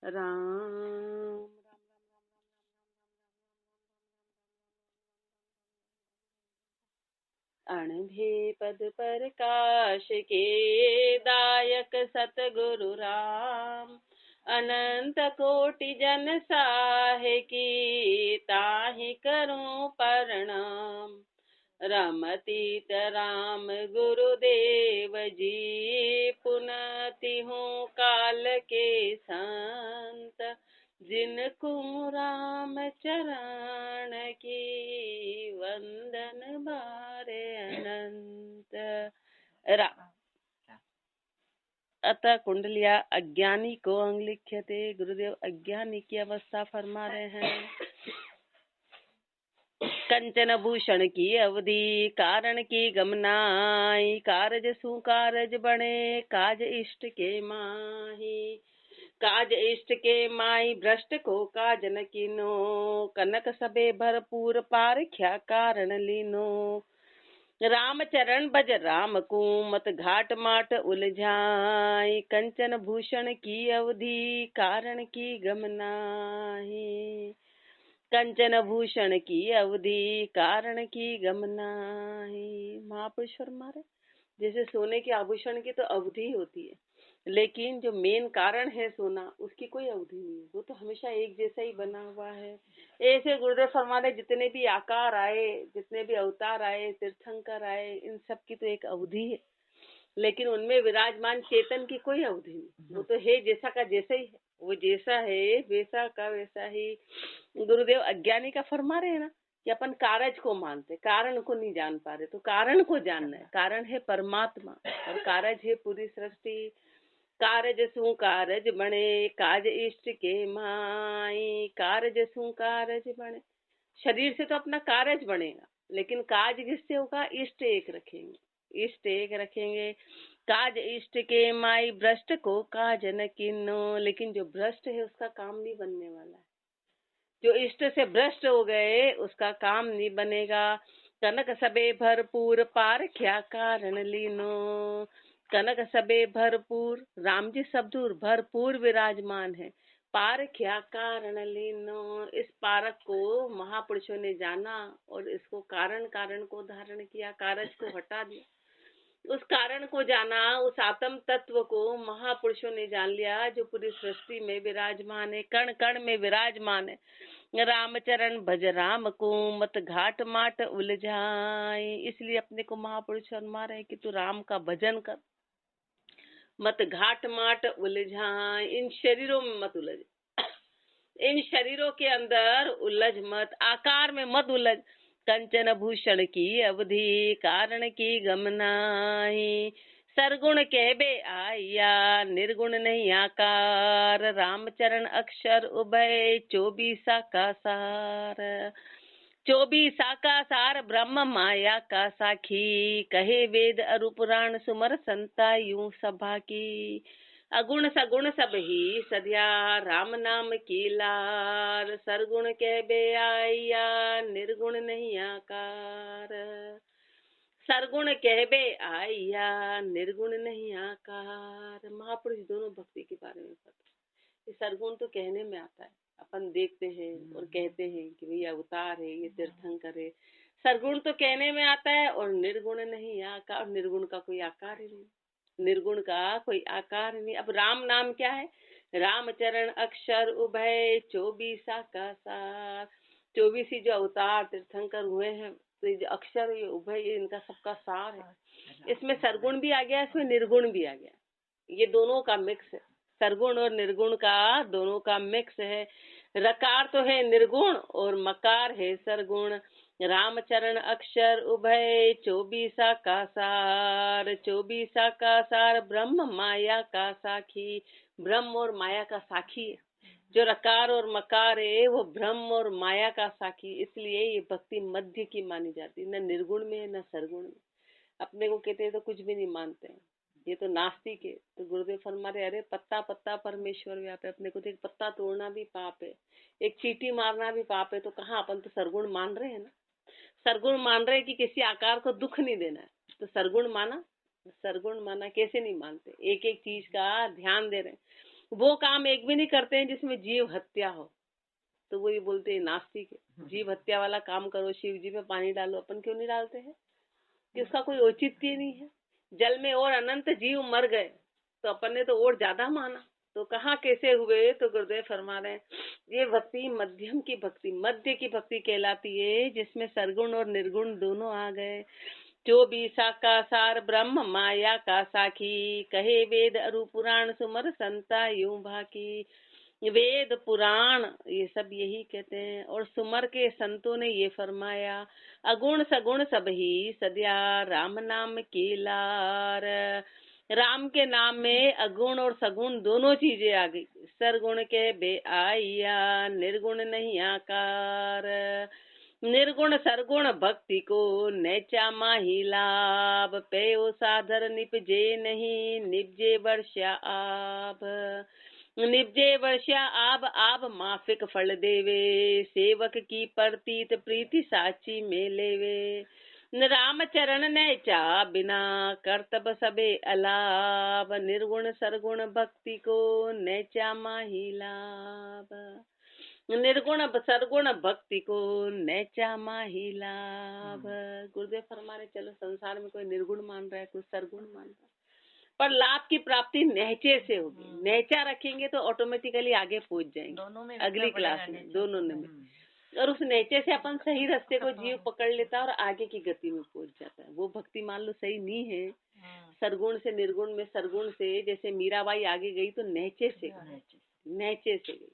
राम अणभे पद प्रकाश के दायक सतगुरु राम अनंत कोटि जन साहे की ताहि करूं प्रणाम। रमतीत राम गुरुदेव जी पुनति हूँ काल के संत जिनको राम चरण की वंदन बारे अनंत। अतः कुंडलिया अज्ञानी को अंग लिख्यते। गुरुदेव अज्ञानी की अवस्था फरमा रहे हैं। कंचन भूषण की अवधि कारण की गमनाई कारज सुकारज बने काज इष्ट के माही। काज इष्ट के माई भ्रष्ट को काज न कीनो कनक सबे भरपूर पारख्या कारण लीनो। राम चरण भज राम को मत घाट माट उलझाई कंचन भूषण की अवधि कारण की गमनाही। कंचन भूषण की अवधि कारण की गमनाही। महापुरुष फरमा रहे जैसे सोने के आभूषण की तो अवधि होती है, लेकिन जो मेन कारण है सोना उसकी कोई अवधि नहीं है, वो तो हमेशा एक जैसा ही बना हुआ है। ऐसे गुरुदेव फरमा रहे जितने भी आकार आए, जितने भी अवतार आए, तीर्थंकर आए, इन सब की तो एक अवधि है, लेकिन उनमें विराजमान चेतन की कोई अवधि नहीं। वो तो है जैसा का जैसा ही है, वो जैसा है वैसा का वैसा ही। गुरुदेव अज्ञानी का फरमा रहे हैं ना कि अपन कारज को मानते, कारण को नहीं जान पा रहे, तो कारण को जानना है। कारण है परमात्मा और कारज है पूरी सृष्टि। कारज सु कारज बने काज इष्ट के माई। कारज सु कारज बने, शरीर से तो अपना कारज बनेगा, लेकिन काज किससे होगा? इष्ट एक रखेंगे, इष्ट एक रखेंगे। काज इष्ट के माई भ्रष्ट को काज न किन्नो, लेकिन जो भ्रष्ट है उसका काम नहीं बनने वाला है। जो इष्ट से भ्रष्ट हो गए उसका काम नहीं बनेगा। कनक सबे भरपूर पार क्या कारण लीनो। कनक सबे भरपूर, राम जी शब्दूर भरपूर विराजमान है। पार क्या कारण लीनो, इस पारक को महापुरुषों ने जाना और इसको कारण कारण को धारण किया, कारज को हटा दिया। उस कारण को जाना, उस आत्म तत्व को महापुरुषों ने जान लिया जो पूरी सृष्टि में विराजमान है, कण कण में विराजमान है। रामचरण भज राम को मत घाट माट उलझाए, इसलिए अपने को महापुरुष फरमा रहे कि तू राम का भजन कर, मत घाट माट उलझाए। इन शरीरों में मत उलझ, इन शरीरों के अंदर उलझ मत, आकार में मत उलझ। कंचन भूषण की अवधि कारण की गमनाही। सरगुण कहबे आया निर्गुण नहीं आकार। रामचरण अक्षर उभय चौबीसा का सार। चौबीसा का सार ब्रह्म माया का साखी। कहे वेद अरु पुराण सुमर संता यूं सभा की। अगुण सगुण सब ही सदिया राम नाम की लार। सरगुण कहबे आया निर्गुण नहीं आकार। सरगुण कहबे आया निर्गुण नहीं आकार। महापुरुष दोनों भक्ति के बारे में पता। ये सरगुण तो कहने में आता है, अपन देखते हैं और कहते हैं कि भैया अवतार है, ये तीर्थंकर है। सरगुण तो कहने में आता है और निर्गुण नहीं आकार। निर्गुण का कोई आकार ही नहीं, निर्गुण का कोई आकार नहीं। अब राम नाम क्या है? रामचरण अक्षर उभय चौबीसा का सार। 24 जो अवतार तीर्थंकर हुए हैं, तो ये जो अक्षर ये उभय ये इनका सबका सार है। इसमें सरगुण भी आ गया, इसमें निर्गुण भी आ गया, ये दोनों का मिक्स है। सरगुण और निर्गुण का दोनों का मिक्स है। रकार तो है निर्गुण और मकार है सरगुण। रामचरण अक्षर उभय चौबीसा का सार। चौबीसा का सार ब्रह्म माया का साखी। ब्रह्म और माया का साखी है। जो रकार और मकार है वो ब्रह्म और माया का साखी, इसलिए ये भक्ति मध्य की मानी जाती है, न निर्गुण में न सरगुण में। अपने को कहते हैं तो कुछ भी नहीं मानते हैं, ये तो नास्तिक है। तो गुरुदेव फरमा रहे अरे पत्ता पत्ता परमेश्वर व्याप है। अपने को तो एक पत्ता तोड़ना भी पाप है, एक चींटी मारना भी पाप है, तो कहाँ अपन तो सरगुण मान रहे हैं ना। सरगुण मान रहे हैं कि किसी आकार को दुख नहीं देना है, तो सरगुण माना। सरगुण माना कैसे नहीं मानते, एक एक चीज का ध्यान दे रहे हैं। वो काम एक भी नहीं करते हैं जिसमें जीव हत्या हो, तो वो ये बोलते हैं नास्तिक है। जीव हत्या वाला काम करो, शिव जी पे पानी डालो, अपन क्यों नहीं डालते हैं? कि उसका कोई औचित्य नहीं है। जल में और अनंत जीव मर गए तो अपन ने तो और ज्यादा माना, तो कहाँ कैसे हुए? तो गुरुदेव फरमा रहे हैं ये भक्ति मध्यम की भक्ति, मध्य की भक्ति कहलाती है, जिसमें सरगुण और निर्गुण दोनों आ गए। जो भी साका सार ब्रह्म माया का साखी, कहे वेद अरु पुराण सुमर संता यूं भाकी। वेद पुराण ये सब यही कहते हैं, और सुमर के संतों ने ये फरमाया अगुण सगुण सब ही सद्या राम नाम की लार। राम के नाम में अगुण और सगुण दोनों चीजें आ गई। सरगुण के बे आइया, निर्गुण नहीं आकार। निर्गुण सरगुण भक्ति को नैचा माही लाभ, पेयो साधर निपजे नहीं निपजे वर्षा आब। निपजे वर्षा आब आब माफिक फल देवे, सेवक की प्रतीत प्रीति साची में लेवे। राम चरण ने चा बिना कर्तव्य सबे अलाभ, निर्गुण सरगुण भक्ति को नैचा माही लाभ। निर्गुण सरगुण भक्ति को नैचा माही लाभ। गुरुदेव फरमा रहे चलो संसार में कोई निर्गुण मान रहा है, कोई सरगुण मान रहा है, पर लाभ की प्राप्ति नहचे से होगी। नहचा रखेंगे तो ऑटोमेटिकली आगे पहुंच जाएंगे, दोनों में अगली क्लास में दोनों में। और उस नेचे से अपन सही रास्ते को जीव पकड़ लेता है और आगे की गति में पहुंच जाता है। वो भक्ति मान लो सही नहीं है, सरगुण से निर्गुण में, सरगुण से जैसे मीराबाई आगे गई तो नेचे से गई।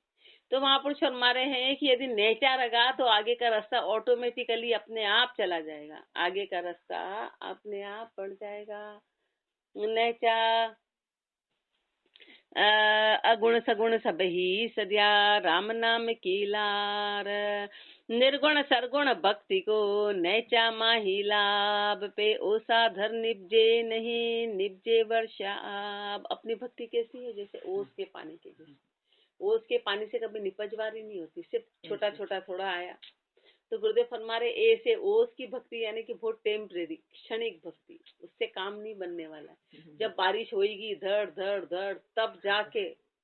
तो महापुरुष फरमा रहे हैं कि यदि नेचा रगा तो आगे का रास्ता ऑटोमेटिकली अपने आप चला जाएगा, आगे का रास्ता अपने आप बढ़ जाएगा। नेचा अगुण सगुण सब ही सद्या राम नाम की लार। निर्गुण सरगुण भक्ति को नैचा माही लाभ, पे ओसा धर निपजे नहीं निपजे वर्षा आब। अपनी भक्ति कैसी है? जैसे ओस के पानी के जैसे। ओस के पानी से कभी निपजवारी नहीं होती, सिर्फ छोटा छोटा थोड़ा आया। तो गुरुदेव फरमा रहे ऐसे ओस की भक्ति यानी कि बहुत टेम्परेरी, क्षणिक भक्ति, उससे काम नहीं बनने वाला। जब बारिश होगी धड़ धड़ धड़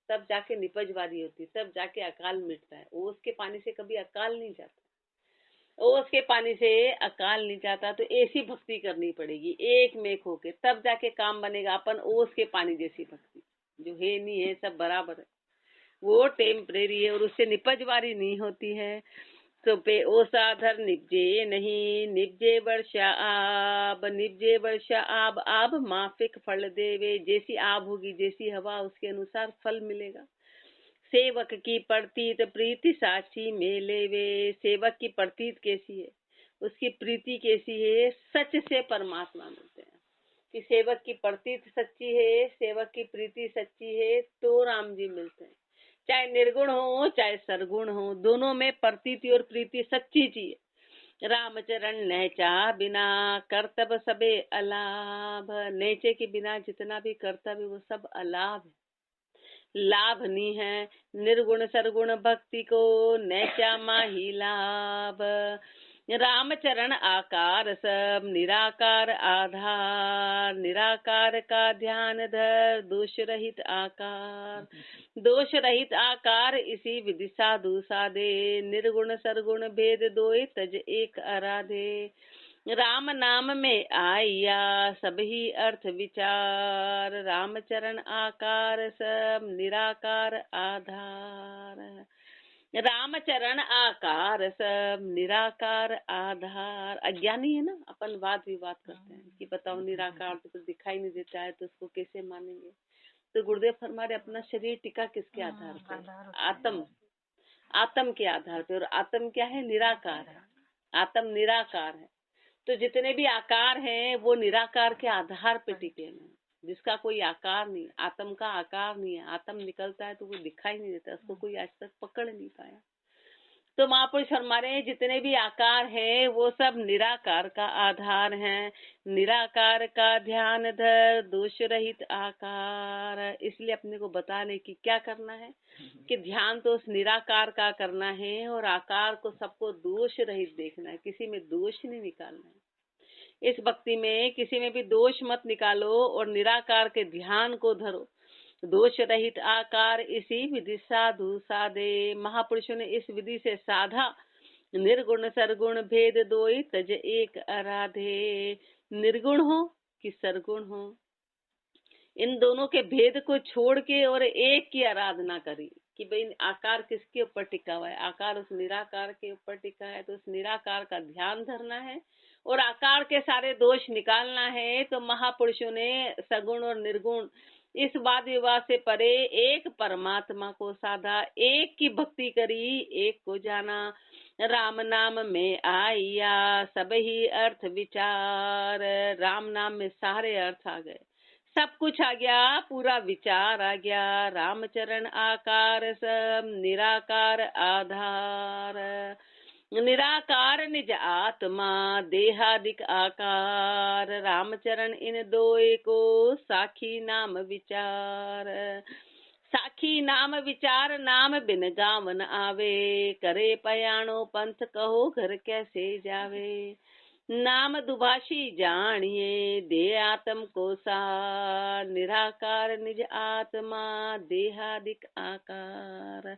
तब जाके निपजवारी होती, तब जाके अकाल मिटता है। ओस के पानी से कभी अकाल नहीं जाता, ओस के पानी से अकाल नहीं जाता। तो ऐसी भक्ति करनी पड़ेगी एक मेक होके, तब जाके काम बनेगा। अपन ओस के पानी जैसी भक्ति जो है नहीं है, सब बराबर है, वो टेम्परेरी है और उससे निपजवारी नहीं होती है। तो पे ओ साधर निपजे नहीं निपजे वर्षा आब, निपजे वर्षा आब आब माफिक फल देवे। जैसी आब होगी, जैसी हवा, उसके अनुसार फल मिलेगा। सेवक की प्रतीत प्रीति साची में लेवे। सेवक की प्रतीत कैसी है, उसकी प्रीति कैसी है? सच से परमात्मा मिलते हैं कि सेवक की प्रतीत सच्ची है, सेवक की प्रीति सच्ची है तो राम जी मिलते हैं। चाहे निर्गुण हो चाहे सरगुण हो, दोनों में प्रतीति और प्रीति सच्ची चाहिए। रामचरण नैचा बिना कर्तव्य सबे अलाभ। नैचे के बिना जितना भी कर्तव्य वो सब अलाभ है, लाभ नहीं है। निर्गुण सरगुण भक्ति को नैचा माही लाभ। रामचरण आकार सब निराकार आधार, निराकार का ध्यान धर दोष रहित आकार। दोष रहित आकार इसी विधि साधु साधे, निर्गुण सरगुण भेद दोय तज एक आराधे। राम नाम में आया सभी अर्थ विचार, रामचरण आकार सब निराकार आधार। रामचरण आकार सब निराकार आधार। अज्ञानी है ना, अपन वाद विवाद करते हैं कि बताओ निराकार तो कुछ दिखाई नहीं देता है तो उसको कैसे मानेंगे। तो गुरुदेव फरमा रहे अपना शरीर टिका किसके आधार पर? आत्म के आधार पे। और आत्म क्या है? निराकार है। आत्म निराकार है, तो जितने भी आकार हैं वो निराकार के आधार पे टिके हैं, जिसका कोई आकार नहीं। आत्म का आकार नहीं है, आत्म निकलता है तो वो दिखाई नहीं देता, उसको कोई आज तक पकड़ नहीं पाया। तो महापुरुष फरमा रहे हैं जितने भी आकार हैं वो सब निराकार का आधार हैं। निराकार का ध्यान धर दोष रहित आकार। इसलिए अपने को बता ले कि क्या करना है, कि ध्यान तो उस निराकार का करना है और आकार को सबको दोष रहित देखना है, किसी में दोष नहीं निकालना है। इस भक्ति में किसी में भी दोष मत निकालो और निराकार के ध्यान को धरो। दोष रहित आकार इसी विधि साधु साधे। महापुरुषों ने इस विधि से साधा। निर्गुण सरगुण भेद दोई तज एक आराधे। निर्गुण हो कि सरगुण हो, इन दोनों के भेद को छोड़ के और एक की आराधना करी कि भाई आकार किसके ऊपर टिका हुआ है, आकार उस निराकार के ऊपर टिका है, तो उस निराकार का ध्यान धरना है और आकार के सारे दोष निकालना है। तो महापुरुषों ने सगुण और निर्गुण इस वाद विवाद से परे एक परमात्मा को साधा, एक की भक्ति करी, एक को जाना। राम नाम में आया सब ही अर्थ विचार। राम नाम में सारे अर्थ आ गए, सब कुछ आ गया, पूरा विचार आ गया। रामचरण आकार सब निराकार आधार। निराकार निज आत्मा देहादिक आकार। रामचरण इन दोए को साखी नाम विचार। साखी नाम विचार नाम बिन गावन आवे। करे पयाणो पंथ कहो घर कैसे जावे। नाम दुभाषी जानिए दे आत्म को सार। निराकार निज आत्मा देहादिक आकार।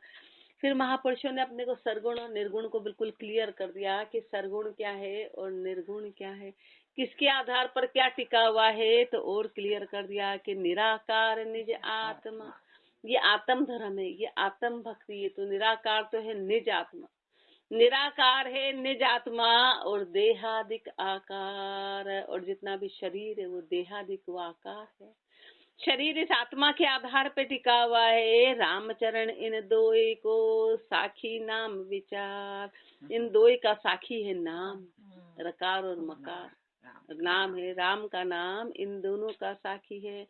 फिर महापुरुषों ने अपने को सरगुण और निर्गुण को बिल्कुल क्लियर कर दिया कि सरगुण क्या है और निर्गुण क्या है, किसके आधार पर क्या टिका हुआ है। तो और क्लियर कर दिया कि निराकार निज आत्मा, ये आत्म धर्म है, ये आत्म भक्ति है। तो निराकार तो है निज आत्मा, निराकार है निज आत्मा और देहादिक आकार। और जितना भी शरीर है वो देहादिक वो आकार है। शरीर इस आत्मा के आधार पे टिका हुआ है। रामचरण इन दोई को साखी नाम विचार। इन दोई का साखी है नाम, रकार और मकार नाम है, राम का नाम इन दोनों का साखी है।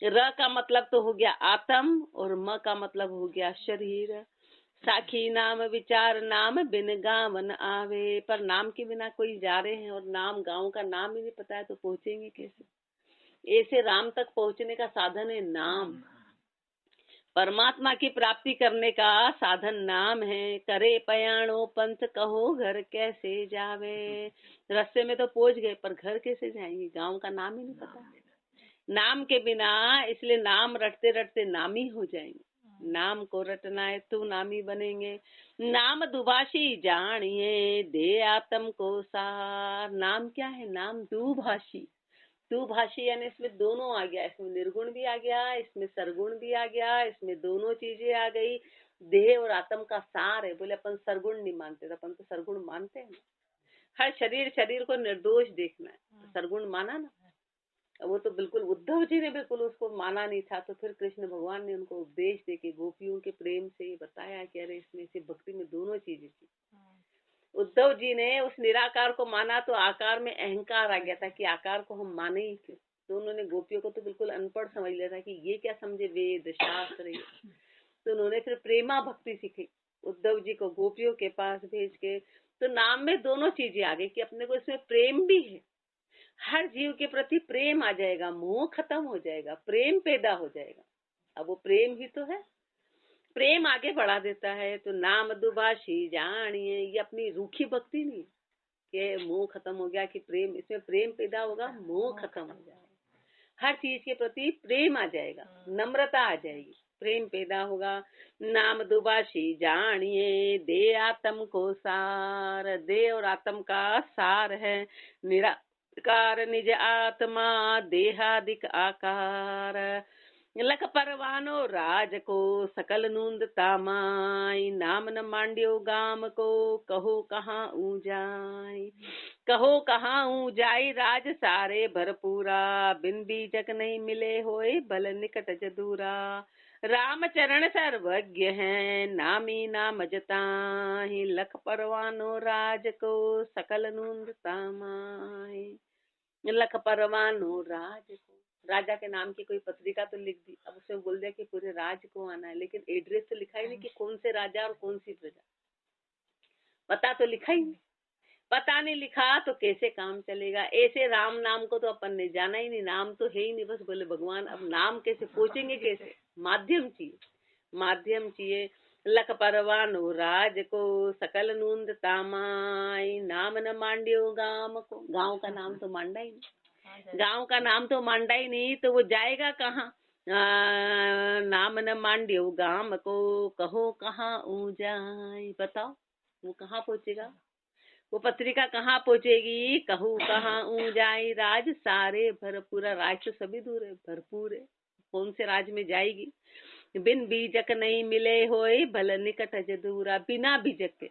र का मतलब तो हो गया आत्म और म का मतलब हो गया शरीर। साखी नाम विचार नाम बिन गावन आवे। पर नाम के बिना कोई जा रहे हैं और नाम गाँव का नाम ही नहीं पता है तो पहुंचेंगे कैसे। ऐसे राम तक पहुंचने का साधन है नाम। परमात्मा की प्राप्ति करने का साधन नाम है। करे पयाणो पंथ कहो घर कैसे जावे। रास्ते में तो पहुंच गए पर घर कैसे जाएंगे, गांव का नाम ही नहीं पता नाम के बिना। इसलिए नाम रटते रटते नामी हो जाएंगे। नाम को रटना है तो नामी बनेंगे। नाम दुभाषी जानिए दे आत्म को सार। नाम क्या है, नाम दुभाषी। दुभाषी यानी इसमें दोनों आ गया, इसमें निर्गुण भी आ गया, इसमें सरगुण भी आ गया, इसमें दोनों चीजें आ गई। देह और आत्म का सार है। बोले अपन सरगुण नहीं मानते, अपन तो सरगुण मानते हैं। हर शरीर को निर्दोष देखना है, सरगुण माना ना। वो तो बिल्कुल उद्धव जी ने बिल्कुल उसको माना नहीं था। तो फिर कृष्ण भगवान ने उनको उपदेश देके गोपियों के प्रेम से बताया कि अरे इसमें से भक्ति में दोनों चीजें थी। उद्धव जी ने उस निराकार को माना तो आकार में अहंकार आ गया था कि आकार को हम माने ही क्यों। तो उन्होंने गोपियों को तो बिल्कुल अनपढ़ समझ लिया था कि ये क्या समझे वेद शास्त्र। तो उन्होंने फिर प्रेमा भक्ति सीखी उद्धव जी को गोपियों के पास भेज के। तो नाम में दोनों चीजें आ गई कि अपने को इसमें प्रेम भी है, हर जीव के प्रति प्रेम आ जाएगा, मोह खत्म हो जाएगा, प्रेम पैदा हो जाएगा। अब वो प्रेम ही तो है, प्रेम आगे बढ़ा देता है। तो नाम दुभाषी जानिए, ये अपनी रूखी भक्ति नहीं कि मोह खत्म हो गया कि प्रेम, इसमें प्रेम पैदा होगा, मोह खत्म हो जाएगा, हर चीज के प्रति प्रेम आ जाएगा, नम्रता आ जाएगी, प्रेम पैदा होगा। नाम दुभाषी जानिए दे आत्म को सार। दे और आत्म का सार है निराकार निज आत्मा देहादिक आकार। लख परवानो राज को सकल नूंद तामाई। नाम न मांड्यो गाम को कहो कहाँ ऊंजाई। कहो कहाँ ऊंजाई राज सारे भरपूरा। बिन बीजक नहीं मिले होए बल निकट जदूरा। राम चरण सर्वज्ञ है नामी नाम जताहि। लख परवानो राज को सकल नूंद तामाई। लख परवानो राज को, राजा के नाम की कोई पत्रिका तो लिख दी, अब उसमें बोल दिया कि पूरे राज को आना है, लेकिन एड्रेस तो लिखा ही नहीं कि कौन से राजा और कौन सी प्रजा, पता तो लिखा ही नहीं। पता नहीं लिखा तो कैसे काम चलेगा। ऐसे राम नाम को तो अपन ने जाना ही नहीं, नाम तो है ही नहीं। बस बोले भगवान अब नाम कैसे पहुंचेंगे, कैसे, माध्यम चाहिए, माध्यम चाहिए। लख परवानो राज को सकल नूंद तामाई। नाम न मांडियो गांव को, गांव का नाम तो मांडा ही नहीं, गांव का नाम तो मांडा ही नहीं, तो वो जाएगा कहाँ। नाम न मांड्यो गाम को, कहो कहाँ जाए। बताओ वो कहाँ पहुंचेगा, वो पत्रिका कहाँ पहुंचेगी, कहू कहाँ जाए। राज सारे भरपूरा, राज तो सभी दूर है, भरपूर है, कौन से राज में जाएगी। बिन बीजक नहीं मिले होए, भल निकट जदूरा। बिना बीजक के,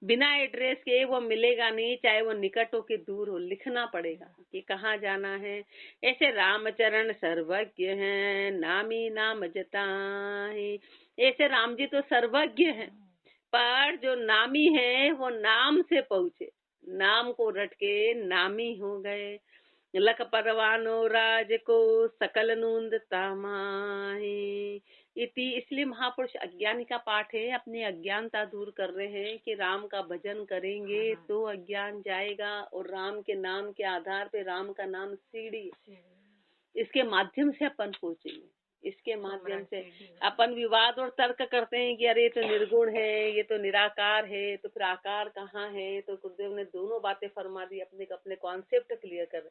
बिना एड्रेस के वो मिलेगा नहीं, चाहे वो निकट हो के दूर हो, लिखना पड़ेगा कि कहाँ जाना है। ऐसे रामचरण सर्वज्ञ हैं, नामी नाम जताए। ऐसे राम जी तो सर्वज्ञ हैं, पर जो नामी है वो नाम से पहुंचे, नाम को रट के नामी हो गए। लख परवानो राज को, सकल नूंद तामाहे। इति, इसलिए महापुरुष अज्ञानी का पाठ है, अपनी अज्ञानता दूर कर रहे हैं कि राम का भजन करेंगे तो अज्ञान जाएगा। और राम के नाम के आधार पे, राम का नाम सीढ़ी, इसके माध्यम से अपन पहुंचेंगे। इसके माध्यम से अपन विवाद और तर्क करते हैं कि अरे ये तो निर्गुण है, ये तो निराकार है, तो फिर आकार कहाँ है। तो गुरुदेव ने दोनों बातें फरमा दी, अपने अपने कॉन्सेप्ट क्लियर कर।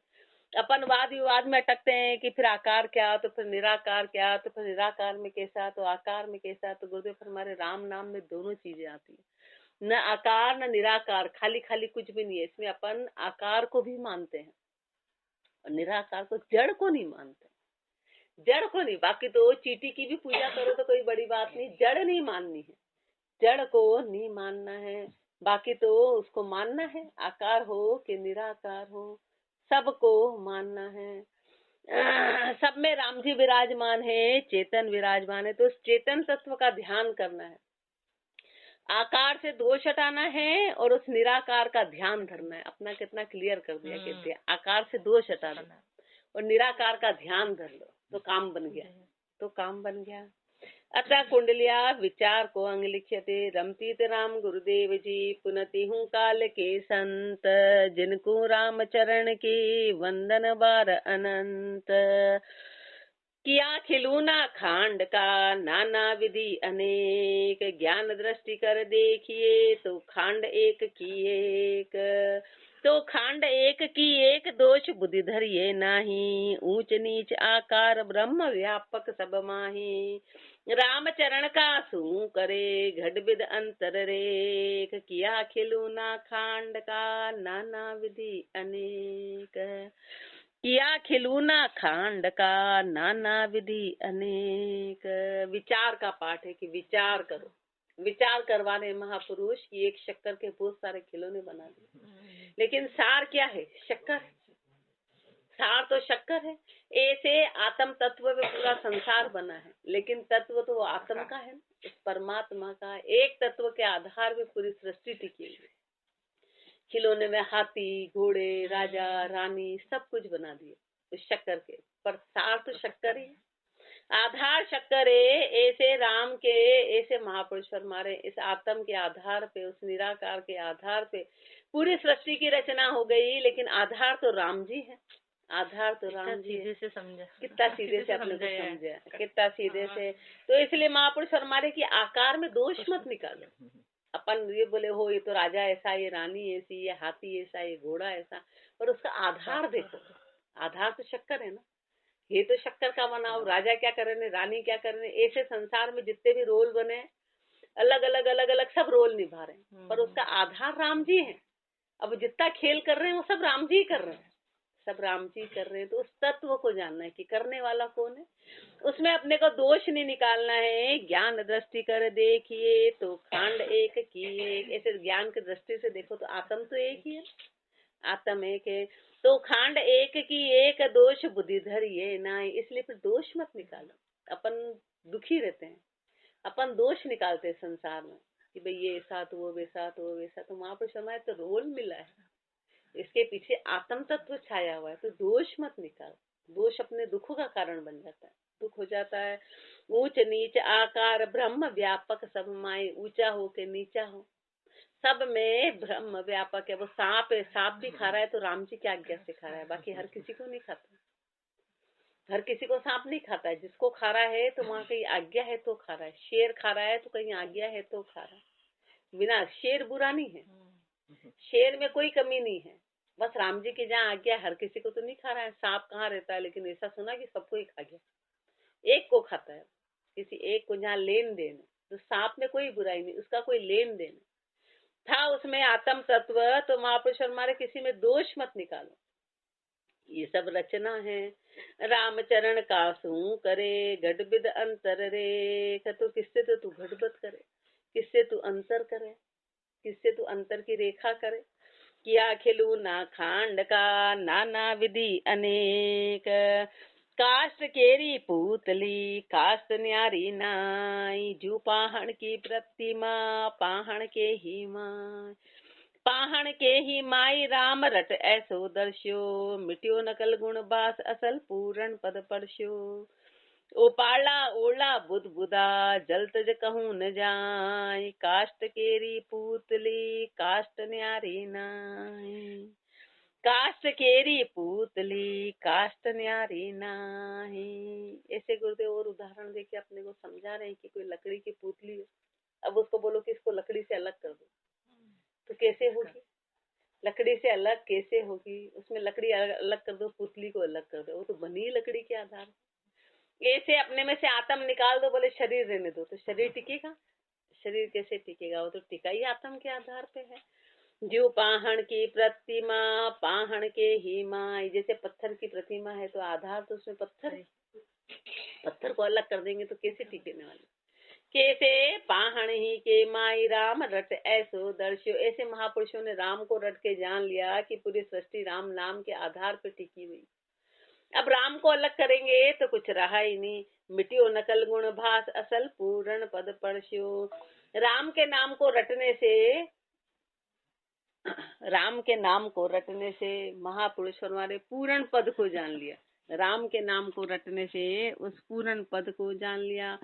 अपन वाद विवाद में अटकते हैं कि फिर आकार क्या, तो फिर निराकार क्या, तो फिर निराकार में कैसा, तो आकार में कैसा। तो गुरुदेव फरमारे राम नाम में दोनों चीजें आती है, न आकार न निराकार, खाली खाली कुछ भी नहीं है इसमें। अपन आकार को भी मानते हैं और निराकार को, जड़ को नहीं मानते, जड़ को नहीं। बाकी तो चींटी की भी पूजा करो तो कोई बड़ी बात नहीं, जड़ नहीं माननी है, जड़ को नहीं मानना है। बाकी तो उसको मानना है, आकार हो कि निराकार हो, सबको मानना है। सब में राम जी विराजमान है, चेतन विराजमान है, तो उस चेतन तत्व का ध्यान करना है। आकार से दोष हटाना है और उस निराकार का ध्यान धरना है। अपना कितना क्लियर कर दिया, कहते हैं आकार से दोष हटा दो और निराकार का ध्यान धर लो, तो काम बन गया, तो काम बन गया। अतः कुंडलिया विचार को अंग लिख्यते, रमतीत राम गुरुदेव जी, पुनति हूँ काल के संत, जिनको राम चरण के वंदन बार अनंत। किया खिलौना खांड का, नाना विधि अनेक, ज्ञान दृष्टि कर देखिए तो खांड एक की एक। तो खांड एक की एक, दोष बुद्धि धरिए नाही, ऊंच नीच आकार ब्रह्म व्यापक सब माही। राम चरण का सू करे, घट विद अंतर रेख, किया खिलौना खांड का, नाना विधि अनेक। किया खिलौना खांड का, नाना विधि अनेक। विचार का पाठ है कि विचार करो, विचार करवाने महापुरुष की एक शक्कर के बहुत सारे खिलौने बना दिए, लेकिन सार क्या है, शक्कर। सार तो शक्कर है। ऐसे आत्म तत्व में पूरा संसार बना है, लेकिन तत्व तो आत्म का है, इस परमात्मा का। एक तत्व के आधार में पूरी सृष्टि टिकी है। खिलौने में हाथी, घोड़े, राजा, रानी सब कुछ बना दिए उस शक्कर के, पर सार तो शक्कर ही, आधार शक्कर है। ऐसे राम के, ऐसे महापुरुष फरमारे, इस आत्म के आधार पे, उस निराकार के आधार पे पूरी सृष्टि की रचना हो गई, लेकिन आधार तो राम जी है, आधार तो राम जी है। से समझा, कितना सीधे से अपने को समझा, कितना सीधे से। तो इसलिए महापुरुष फरमारे कि आकार में दोष मत निकालो। अपन ये बोले हो ये तो राजा ऐसा, ये रानी ऐसी, ये हाथी ऐसा, ये घोड़ा ऐसा, पर उसका आधार देखो। आधार तो शक्कर है ना, ये तो शक्कर का बनाओ। राजा क्या कर रहे, रानी क्या कर रहे, ऐसे संसार में जितने भी रोल बने, अलग अलग सब रोल निभा रहे हैं, पर उसका आधार राम जी है। अब जितना खेल कर रहे हैं वो सब राम जी कर रहे हैं, सब राम जी कर रहे हैं। तो उस तत्व को जानना है कि करने वाला कौन है, उसमें अपने को दोष नहीं निकालना है। ज्ञान दृष्टि कर देखिए तो खांड एक की एक। ऐसे ज्ञान की दृष्टि से देखो तो आत्म तो एक ही है, आत्म एक है, तो खांड एक की एक, दोष बुद्धि धरिए ना। इसलिए फिर दोष मत निकालो। अपन दुखी रहते हैं, अपन दोष निकालते हैं संसार में कि भाई ये ऐसा तो वो वैसा, तो वो वैसा। तो महापुरुष हमारे तो रोल मिला है, इसके पीछे आत्म तत्व छाया हुआ है, तो दोष मत निकाल। दोष अपने दुखों का कारण बन जाता है, दुख हो जाता है। ऊंच नीच आकार ब्रह्म व्यापक सब माए, ऊंचा हो के नीचा हो, सब में ब्रह्म व्यापक है। वो सांप है, सांप भी खा रहा है तो राम जी की आज्ञा से खा रहा है, बाकी हर किसी को नहीं खाता। हर किसी को सांप नहीं खाता है, जिसको खा रहा है तो वहाँ कहीं आज्ञा है तो खा रहा है। शेर खा रहा है तो कहीं आज्ञा है तो खा रहा है। बिना शेर बुरा नहीं है, शेर में कोई कमी नहीं है, बस राम जी की जहाँ आज्ञा, हर किसी को तो नहीं खा रहा है। सांप कहाँ रहता है, लेकिन ऐसा सुना कि सबको ही खा गया, एक को खाता है, किसी एक को, जहाँ लेन देन है, तो सांप में कोई बुराई नहीं, उसका कोई लेन देन था उसमें आत्म तत्व। तो महापुरुष हमारे किसी में दोष मत निकालो, ये सब रचना है। रामचरण कासू करे गढ़बिद अंतर रे, तो किससे तो तू गढ़बत करे, किससे तू अंतर करे, किससे तू अंतर की रेखा करे। किया खिलू ना खांड का नाना विधि अनेक, काष्ट केरी पूतली काष्ट न्यारी नाई, जू पाहण की प्रतिमा पाहण के ही माय, पाहण के ही माई राम रट ऐसो दर्श्यो, मिट्यो नकल गुण बास असल पूरण पद परस्यो, उपाला ओला बुध बुदा जल तज कहूं न जाय, काष्ट केरी पूतली काष्ट न्यारी नाई, काष्ट केरी पूतली काष्ट न्यारी नाही। ऐसे गुरुदेव और उदाहरण देके अपने को समझा रहे हैं कि कोई लकड़ी की पुतली है, अब उसको बोलो कि इसको लकड़ी से अलग कर दो, तो कैसे होगी, लकड़ी से अलग कैसे होगी, उसमें लकड़ी अलग कर दो, पुतली को अलग कर दो, वो तो बनी लकड़ी के आधार। ऐसे अपने में से आत्म निकाल दो, बोले शरीर रहने दो, तो शरीर टिकेगा, शरीर कैसे टिकेगा, वो तो टिका ही आत्म के आधार पे है। जो पाहण की प्रतिमा पाहण के ही माई, जैसे पत्थर की प्रतिमा है तो आधार तो उसमें पत्थर है, पत्थर को अलग कर देंगे तो कैसे टिकने वाले, कैसे पाहण ही के माई राम रट ऐसो दर्श्यो। ऐसे महापुरुषों ने राम को रट के जान लिया कि पूरी सृष्टि राम नाम के आधार पर टिकी हुई। अब राम को अलग करेंगे तो कुछ रहा ही नहीं, मिट्टियो नकल गुण भास असल पूर्ण पद परस्यो। राम के नाम को रटने से, राम के नाम को रटने से महापुरुष हमारे पूर्ण पद को जान लिया, राम के नाम को रटने से उस पूर्ण पद को जान लिया।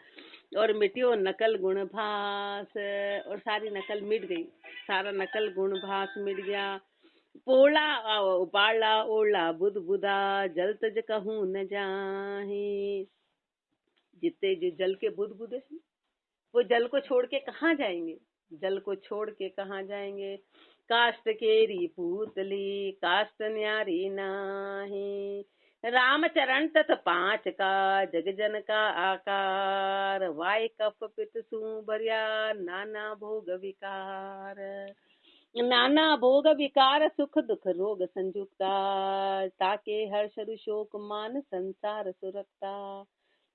और मिट्टियो नकल गुण भास, और सारी नकल मिट गई, सारा नकल गुण भास मिट गया। पोला उपाला ओला बुध बुदा जल तज कहूं न जाही, जितने जो जल के बुध बुदे वो जल को छोड़ के कहाँ जाएंगे, जल को छोड़ के कहाँ जाएंगे। काष्ट केरी पूतली काष्ट न्यारी नाही, रामचरण तत पांच का जग जन का आकार, वाय कफ पित सुभर्या नाना भोग विकार, नाना भोग विकार सुख दुख रोग संयुक्ता, ताके हर्ष शोक मान संसार सुरक्ता,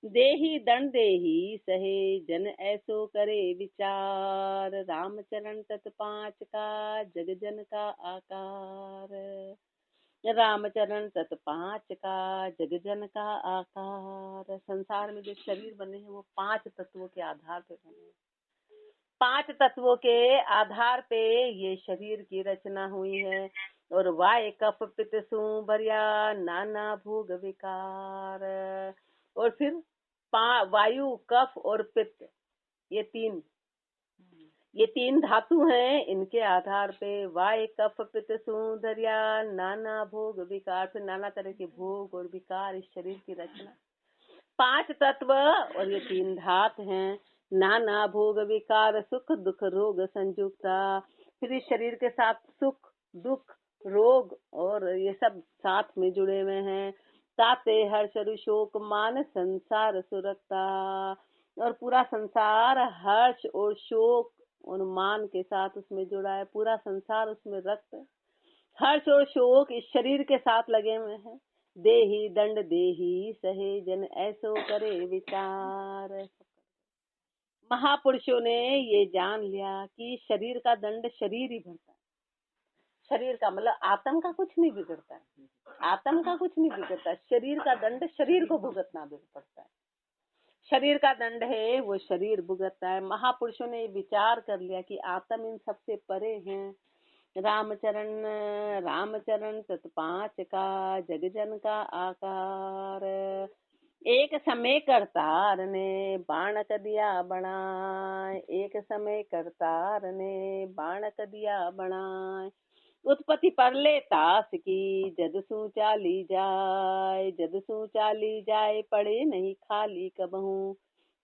देही दंड देही सहे जन ऐसो करे विचार, रामचरण तत पांच का जग जन का आकार, रामचरण तत पांच का जग जन का आकार। संसार में जो शरीर बने हैं वो 5 तत्वों के आधार पे बने हैं, 5 तत्वों के आधार पे ये शरीर की रचना हुई है। और वाय कफ पित्त सुभर्या नाना भोग विकार, और फिर वायु कफ और पित्त, ये तीन धातु हैं, इनके आधार पे वाय कफ पित्त सुधर्या नाना भोग विकार, फिर नाना तरह के भोग और विकार इस शरीर की रचना। 5 तत्व और ये 3 धात हैं, नाना भोग विकार सुख दुख रोग संयुक्ता, फिर इस शरीर के साथ सुख दुख रोग और ये सब साथ में जुड़े हुए हैं। ताते हर्ष शोक मान संसार सुरक्ता, और पूरा संसार हर्ष और शोक और मान के साथ उसमें जुड़ा है, पूरा संसार उसमें रक्त हर्ष और शोक इस शरीर के साथ लगे हुए हैं। देही दंड देही सहे जन ऐसो करे विचार। महापुरुषों ने ये जान लिया कि शरीर का दंड शरीर ही भरता है, शरीर का मतलब आत्म का कुछ नहीं बिगड़ता है, आत्म का कुछ नहीं बिगड़ता, शरीर का दंड शरीर को भुगतना पड़ता है, शरीर का दंड है वो शरीर भुगतता है। महापुरुषों ने विचार कर लिया कि आत्म इन सबसे परे हैं। रामचरण तत् 5 का जग जन का आकार, एक समय करतार ने बाण दिया बनाए, एक समय करतार ने बाण दिया बनाए, उत्पत्ति पर ले तास की जद सू चाली जाए, जद सू चाली जाए पड़े नहीं खाली कबहू,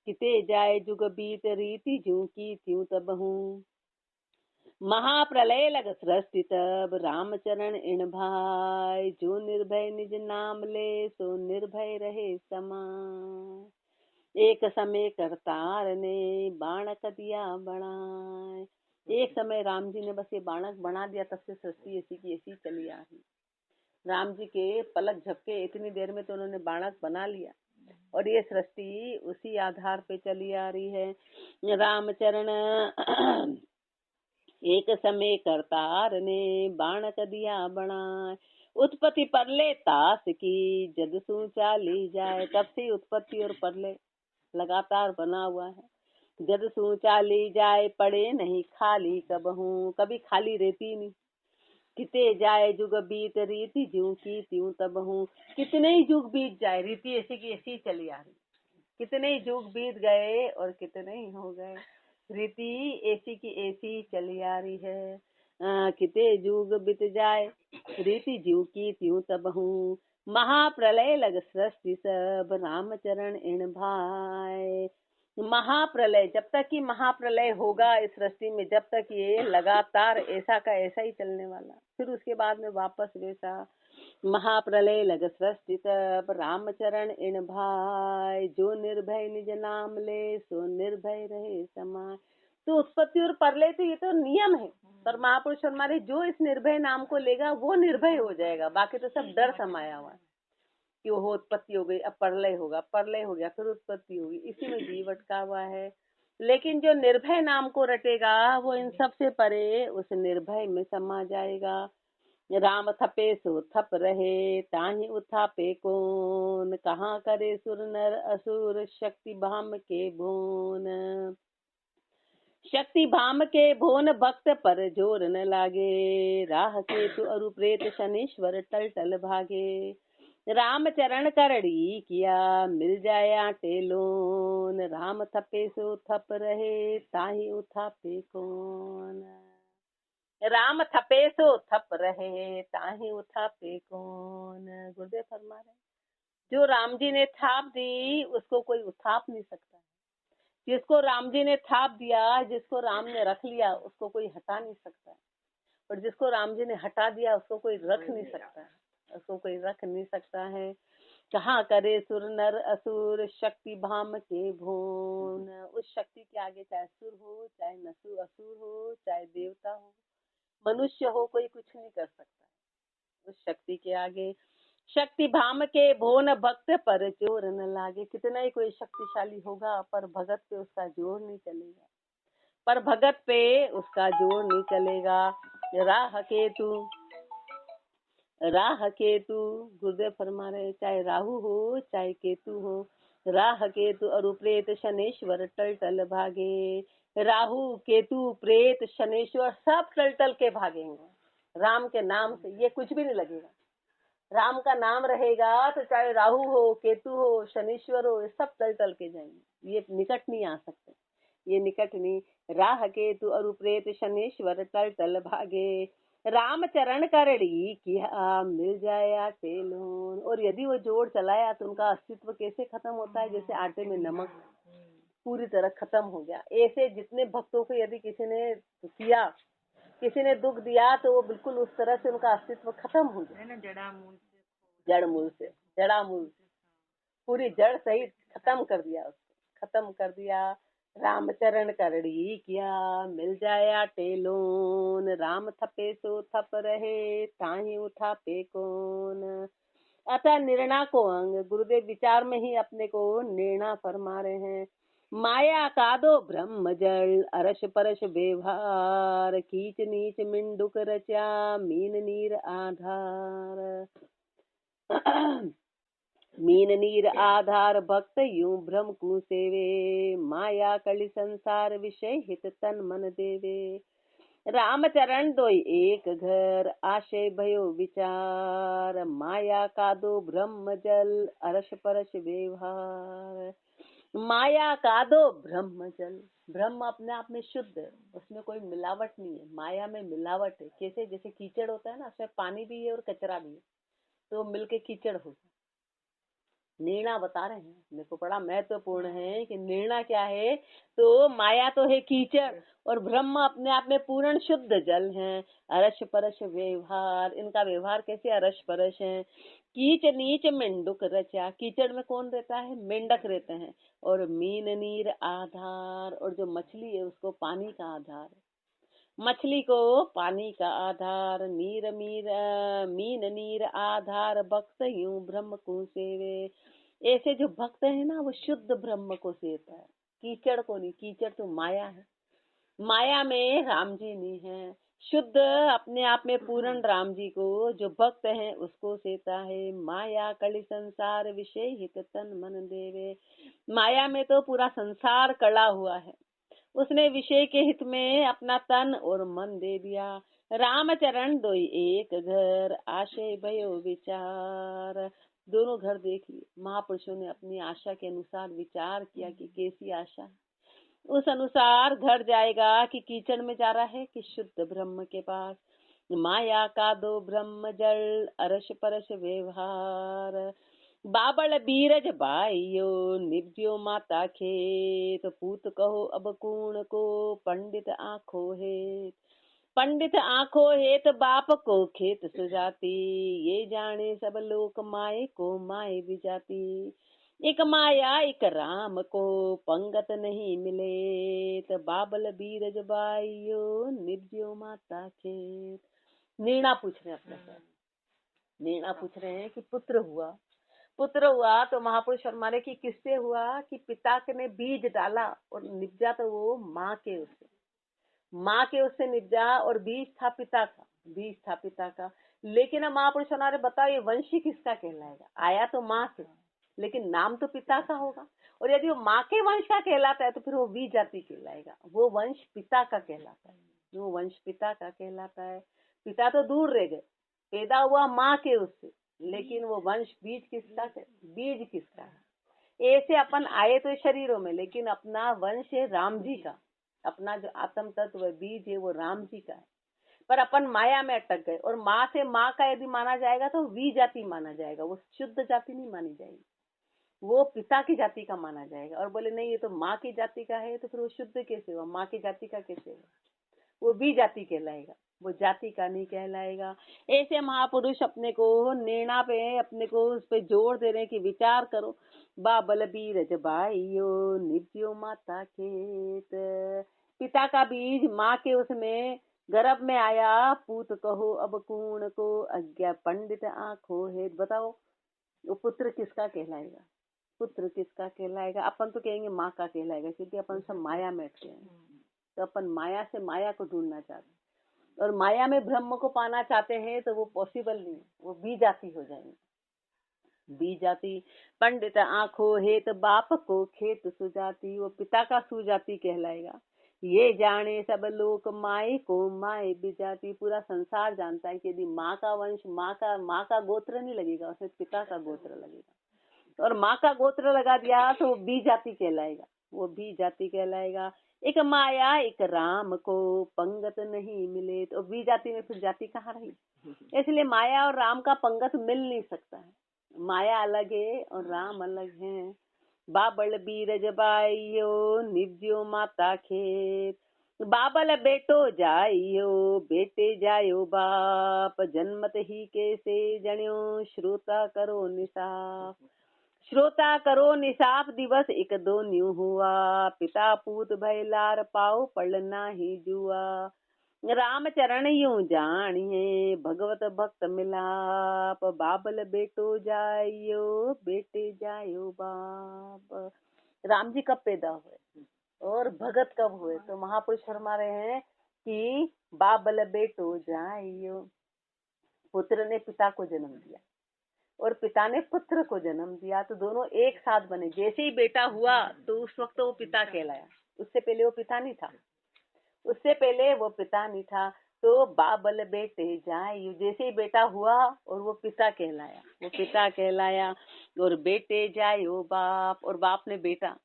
किते जाए जुग बीत रीति जू की त्यों तबहू, महाप्रलय लग सृष्टि तब रामचरण इन भाई, जो निर्भय निज नाम ले सो निर्भय रहे समाय, एक समय करतार ने बाणक दिया बनाए। एक समय राम जी ने बस ये बाणक बना दिया, तब से सृष्टि ऐसी की ऐसी चली आ रही। राम जी के पलक झपके इतनी देर में तो उन्होंने बाणक बना लिया, और ये सृष्टि उसी आधार पे चली आ रही है। रामचरण एक समय करतार ने बाणक दिया बनाए। उत्पत्ति परले तास की जद सू चाली जाए। तब से उत्पत्ति और परले लगातार बना हुआ है। जद सू चाली जाए पड़े नहीं खाली कबहू, कभी खाली रहती नहीं। किते जाए जुग बीत रीति ज्यों की त्यों तब हूँ। कितने ही जुग बीत जाए, रीति ऐसी की ऐसी चली आ रही। कितने ही जुग बीत गए और कितने ही हो गए, रीति ऐसी की ऐसी चली आ रही है। किते जुग बीत जाए रीति ज्यों की त्यों तब हूँ। महाप्रलय लग सृष्टि सब रामचरण इन भाई। महाप्रलय, जब तक कि महाप्रलय होगा इस सृष्टि में, जब तक ये लगातार ऐसा का ऐसा ही चलने वाला, फिर उसके बाद में वापस वैसा। महाप्रलय लग सृष्टि तब रामचरण इन भाई। जो निर्भय निज नाम ले सो निर्भय रहे समाय। तो उत्पत्ति और प्रलय तो ये तो नियम है, पर महापुरुष हमारे जो इस निर्भय नाम को लेगा वो निर्भय हो जाएगा। बाकी तो सब डर समाया हुआ है कि वो उत्पत्ति हो गई, अब प्रलय होगा, प्रलय हो गया फिर उत्पत्ति होगी, इसी में जीव अटका हुआ है। लेकिन जो निर्भय नाम को रटेगा वो इन सब से परे उस निर्भय में समा जाएगा। राम थपे सो थप रहे ताहि उथापे कौन। कहाँ करे सुर नर असुर शक्ति भाम के भोन। शक्ति भाम के भोन भक्त पर जोर न लागे। राह केतु अरु प्रेत शनीश्वर टल टल भागे। राम चरण करड़ी किया मिल जाए आटे लोन। राम थपे सो थप रहे ताहि उथापे कौन। राम थपे सो थप रहे ताहि उथापे कौन। गुरुदेव फरमा रहे, जो राम जी ने थाप दी उसको कोई उठाप नहीं सकता। जिसको राम जी ने थाप दिया, जिसको राम ने रख लिया, उसको कोई हटा नहीं सकता। और जिसको राम जी ने हटा दिया उसको कोई रख नहीं सकता, उसको कोई रख नहीं सकता है। कहाँ करे सुर नर असुर शक्ति भाम के भोन। उस शक्ति के आगे चाहे सुर हो, चाहे नसुर असुर हो, चाहे देवता हो, मनुष्य हो, कोई कुछ नहीं कर सकता उस शक्ति के आगे। शक्ति भाम के भोन भक्त पर जोर न लागे। कितना ही कोई शक्तिशाली होगा पर भगत पे उसका जोर नहीं चलेगा, पर भगत पे उसका जोर नहीं चलेगा। राह केतु गुरुदेव फरमा रहे, चाहे राहु हो चाहे केतु हो। राह केतु अरु प्रेत शनेश्वर टल टल भागे। राहु केतु प्रेत शनेश्वर सब टल टल के भागेंगे राम के नाम से। ये कुछ भी नहीं लगेगा। राम का नाम रहेगा तो चाहे राहु हो, केतु हो, शनीश्वर हो, ये सब टल टल के जाएंगे। ये निकट नहीं आ सकते, ये निकट नहीं। राह केतु अरु प्रेत शनीश्वर टल टल भागे। राम चरण करड़ी किया मिल जाए आटे लोन। और यदि वो जोड़ चलाया तो उनका अस्तित्व कैसे खत्म होता है, जैसे आटे में नमक पूरी तरह खत्म हो गया। ऐसे जितने भक्तों को यदि किसी ने किया, किसी ने दुख दिया, तो वो बिल्कुल उस तरह से उनका अस्तित्व खत्म हो गया। जड़ा मूल से पूरी जड़ सहित खत्म कर दिया, उसको खत्म कर दिया। रामचरण करड़ी किया मिल जाए आटे लोन। राम थपे सो थप रहे ताहि उठापे कौन। अतः निर्णा को अंग गुरुदेव विचार में ही अपने को निर्णा फरमा रहे हैं। माया का दो ब्रह्म जल अरस परस व्यवहार। कीच नीच मिंडुक रचा मीन नीर आधार। मीन नीर आधार भक्त यूं भ्रम कु सेवे। माया कलि संसार विषय हित तन मन देवे। रामचरण दोई एक घर आशय भयो विचार। माया का दो ब्रह्म जल अरस परस व्यवहार। माया का दो ब्रह्म जल, ब्रह्म अपने आप में शुद्ध है, उसमें कोई मिलावट नहीं है। माया में मिलावट है। कैसे, जैसे कीचड़ होता है ना, उसमें पानी भी है और कचरा भी है, तो मिलके कीचड़ होता है। निर्णय बता रहे हैं। देखो बड़ा महत्वपूर्ण है कि निर्णय क्या है। तो माया तो है कीचड़ और ब्रह्म अपने आप में पूर्ण शुद्ध जल है। अरस परस व्यवहार, इनका व्यवहार कैसे अरस परस है। कीच नीच मेंढक रचा, कीचड़ में कौन रहता है, मेंढक रहते हैं। और मीन नीर आधार, और जो मछली है उसको पानी का आधार है। मछली को पानी का आधार, नीर मीर मीन नीर आधार, भक्त यूं ब्रह्म को सेवे। ऐसे जो भक्त है ना वो शुद्ध ब्रह्म को सेवता है, कीचड़ को नहीं। कीचड़ तो माया है, माया में राम जी नहीं है। शुद्ध अपने आप में पूर्ण राम जी को जो भक्त है उसको सेता है। माया कली संसार विषय हित तन मन देवे, माया में तो पूरा संसार कड़ा हुआ है, उसने विषय के हित में अपना तन और मन दे दिया। रामचरण दोई एक घर, आशय भयो विचार। दोनों घर देख लिए, महापुरुषों ने अपनी आशा के अनुसार विचार किया कि कैसी आशा है, उस अनुसार घर जाएगा। कि कीचड़ में जा रहा है कि शुद्ध ब्रह्म के पास। माया का दो ब्रह्म जल, अरस परस व्यवहार। बाबल बीरज बाइयो, निब्जियो माता खेत। पूत कहो अब कूण को, पंडित आंखो है। पंडित आंखों हेत बाप को खेत सुजाती। ये जाने सब लोक माए को माए बिजाती। एक माया एक राम को, पंगत नहीं मिले। तो बाबल बीरज बाइयो, निब्जियो माता खेत। नीणा पूछ रहे हैं अपने से, नीणा पूछ रहे हैं कि पुत्र हुआ तो महापुरुष फरमाने की किससे हुआ। कि पिता के ने बीज डाला और निब्जा तो वो माँ के उससे निब्जा। और बीज था पिता का। लेकिन अब महापुरुष फरमाने बताओ ये वंश किसका कहलाएगा। आया तो माँ से लेकिन नाम तो पिता का होगा। और यदि वो माँ के वंश का कहलाता है तो फिर वो बीज जाति कहलाएगा। वो वंश पिता का कहलाता है, वो वंश पिता का कहलाता है। पिता तो दूर रह गए, पैदा हुआ माँ के उससे, लेकिन वो वंश बीज किसका है। ऐसे अपन आए तो शरीरों में, लेकिन अपना वंश है राम जी का। अपना जो आत्म तत्व बीज है वो राम जी का है। पर अपन माया में अटक गए और माँ से माँ का यदि माना जाएगा तो वी जाति माना जाएगा, वो शुद्ध जाति नहीं मानी जाएगी, वो पिता की जाति का माना जाएगा। और बोले नहीं ये तो माँ की जाति का है, तो फिर वो शुद्ध कैसे हुआ, माँ की जाति का कैसे हुआ, वो भी जाति कहलाएगा, वो जाति का नहीं कहलाएगा। ऐसे महापुरुष अपने को निर्णय पे अपने को उस पे जोर दे रहे हैं कि विचार करो। बाबल बीरज बाइयो, निब्जियो माता खेत। पिता का बीज माँ के उसमें गर्भ में आया। पूत कहो अब कूण को, अज्ञा पंडित आंखों है। बताओ वो पुत्र किसका कहलाएगा, पुत्र किसका कहलाएगा। अपन तो कहेंगे माँ का कहलाएगा, क्योंकि अपन सब माया में अटके हैं। तो अपन माया से माया को ढूंढना चाहते हैं और माया में ब्रह्म को पाना चाहते हैं, तो वो पॉसिबल नहीं, वो बी जाति हो जाएंगे, बी जाति। पंडित आंखों हेत बाप को खेत सुजाती, वो पिता का सुजाति कहलाएगा। ये जाने सब लोक माए को माए बिजाती, पूरा संसार जानता है कि यदि माँ का वंश माँ का गोत्र नहीं लगेगा, उसमें पिता का गोत्र लगेगा। और माँ का गोत्र लगा दिया तो वो बी जाति कहलाएगा, वो बी जाति कहलाएगा। एक माया एक राम को, पंगत नहीं मिले। तो बी जाति में फिर जाति कहाँ रही। इसलिए माया और राम का पंगत मिल नहीं सकता है, माया अलग है और राम अलग है। बाबल बीरज बाइयो, निब्जियो माता खेत। बाबल बेटो जाइयो, बेटे जायो बाप। जन्मत ही कैसे जण्यो, श्रोता करो निसाफ। श्रोता करो निसाफ, दिवस एक दो न्यू हुआ। पिता पूत भय लार पाओ, पढ़ना ही जुआ। राम चरण यूं जानिए, भगवत भक्त मिलाप। बाबल बेटो जाइयो, बेटे जायो बाप। राम जी कब पैदा हुए और भगत कब हुए। तो महापुरुष फरमा रहे हैं कि बाबल बेटो जाइयो, पुत्र ने पिता को जन्म दिया और पिता ने पुत्र को जन्म दिया, तो दोनों एक साथ बने। जैसे ही बेटा हुआ तो उस वक्त वो पिता कहलाया, उससे पहले वो पिता नहीं था, उससे पहले वो पिता नहीं था। तो बाबल बेटे जाए, जैसे ही बेटा हुआ और वो पिता कहलाया, वो पिता कहलाया। और बेटे जायो बाप, और बाप ने बेटा,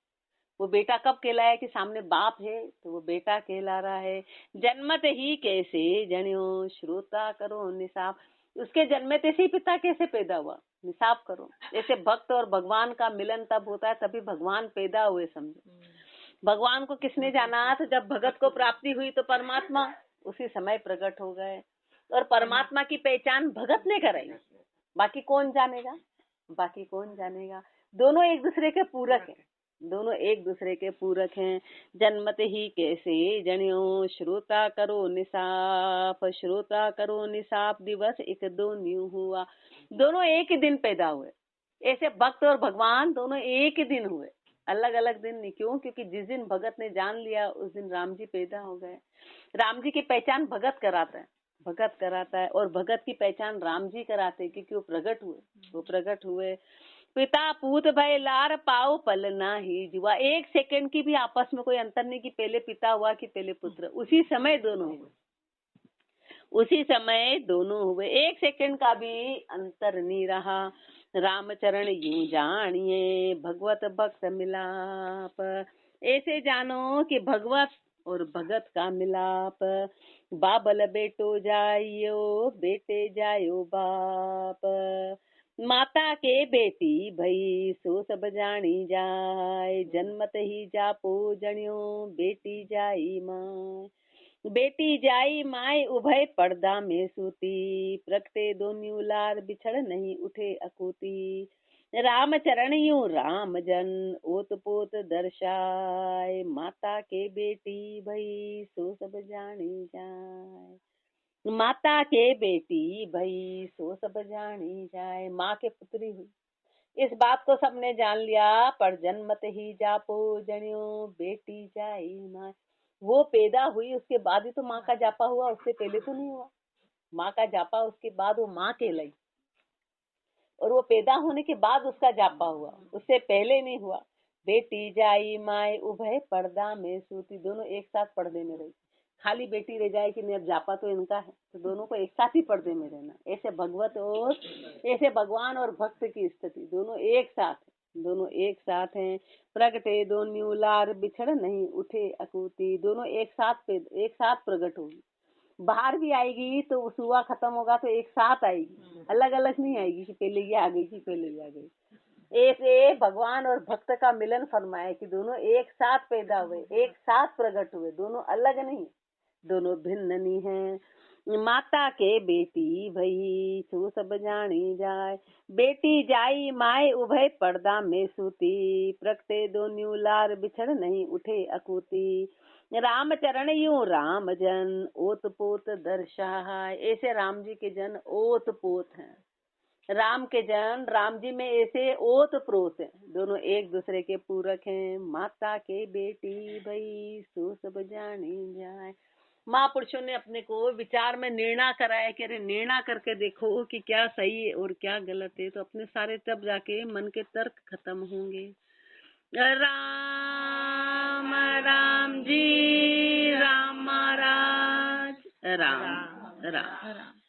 वो बेटा कब कहलाया कि सामने बाप है तो वो बेटा कहला रहा है। जन्मत ही कैसे जण्यो, श्रोता करो निसाफ। उसके जन्मे से ही पिता कैसे पैदा हुआ, हिसाब करो। जैसे भक्त और भगवान का मिलन तब होता है, तभी भगवान पैदा हुए, समझो। भगवान को किसने जाना? तो जब भगत को प्राप्ति हुई तो परमात्मा उसी समय प्रकट हो गए, और परमात्मा की पहचान भगत ने कराई, बाकी कौन जानेगा, बाकी कौन जानेगा। दोनों एक दूसरे के पूरक हैं, दोनों एक दूसरे के पूरक हैं। जन्मते ही कैसे जनियो, श्रोता करो निसाप, श्रोता करो निसाप, दिवस एक दो न्यू हुआ। दोनों एक ही दिन पैदा हुए। ऐसे भक्त और भगवान दोनों एक ही दिन हुए, अलग अलग दिन नहीं। क्यों? क्योंकि जिस दिन भगत ने जान लिया उस दिन राम जी पैदा हो गए। राम जी की पहचान भगत कराता है, भगत कराता है, और भगत की पहचान राम जी कराते हैं, क्योंकि वो प्रकट हुए, वो प्रकट हुए। पिता पूत भय लार पाओ पल ना ही जुआ। एक सेकंड की भी आपस में कोई अंतर नहीं कि पहले पिता हुआ कि पहले पुत्र, उसी समय दोनों हुए, उसी समय दोनों हुए, एक सेकंड का भी अंतर नहीं रहा। रामचरण यूं जानिए, भगवत भक्त मिलाप। ऐसे जानो कि भगवत और भगत का मिलाप। बाबल बेटो जाइयो, बेटे जायो बाप। माता के बेटी भई सो सब जानी जाय, जन्मत ही जापो जनियो, बेटी जाई माय। बेटी जाई माय उभय पर्दा में सूती, प्रगटे दोन्यू लार बिछड़ नहीं उठे अकूती। राम चरण यूं राम जन, ओत पोत दर्शाय, माता के बेटी भई सो सब जानी जाय। माता के बेटी भई सो सब जानी जाए, माँ के पुत्री हुई, इस बात को सबने जान लिया। पर जन्मत ही जापो जनियो, बेटी जाई माँ। वो पैदा हुई उसके बाद ही तो माँ का जापा हुआ, उससे पहले तो नहीं हुआ। माँ का जापा उसके बाद वो माँ कहलाई, और वो पैदा होने के बाद उसका जापा हुआ, उससे पहले नहीं हुआ। बेटी जाई माए उभय पर्दा में सूती, दोनों एक साथ पर्दे में रही। खाली बेटी रह जाए कि नहीं अब जापा तो इनका है, तो दोनों को एक साथ ही पर्दे में रहना। ऐसे भगवत और ऐसे भगवान और भक्त की स्थिति दोनों एक साथ है, दोनों एक साथ हैं। प्रगटे दोन्यू लार बिछड़ नहीं उठे अकूती, दोनों एक साथ प्रकट होगी। बाहर भी आएगी तो सुबह खत्म होगा तो एक साथ आएगी, अलग अलग नहीं आएगी कि पहले ये आ गई कि पहले ये आ गई। ऐसे भगवान और भक्त का मिलन फरमाए कि दोनों एक साथ पैदा हुए, एक साथ प्रकट हुए, दोनों अलग नहीं, दोनों भिन्न नहीं है। माता के बेटी भई सो सब जानी जाए, बेटी जाई माए उभय पर्दा में सूती, प्रगटे दोन्यू लार बिछड़ नहीं उठे अकूती। राम चरण यूं राम जन, ओत पोत दर्शाय। ऐसे राम जी के जन ओत पोत हैं, राम के जन राम जी में ऐसे ओत प्रोत हैं, दोनों एक दूसरे के पूरक हैं। माता के बेटी भई सो सब जानी जाए। महापुरुषों ने अपने को विचार में निर्णय कराया कि अरे निर्णय करके देखो कि क्या सही है और क्या गलत है, तो अपने सारे तब जाके मन के तर्क खत्म होंगे। राम राम जी राम महाराज राम राम।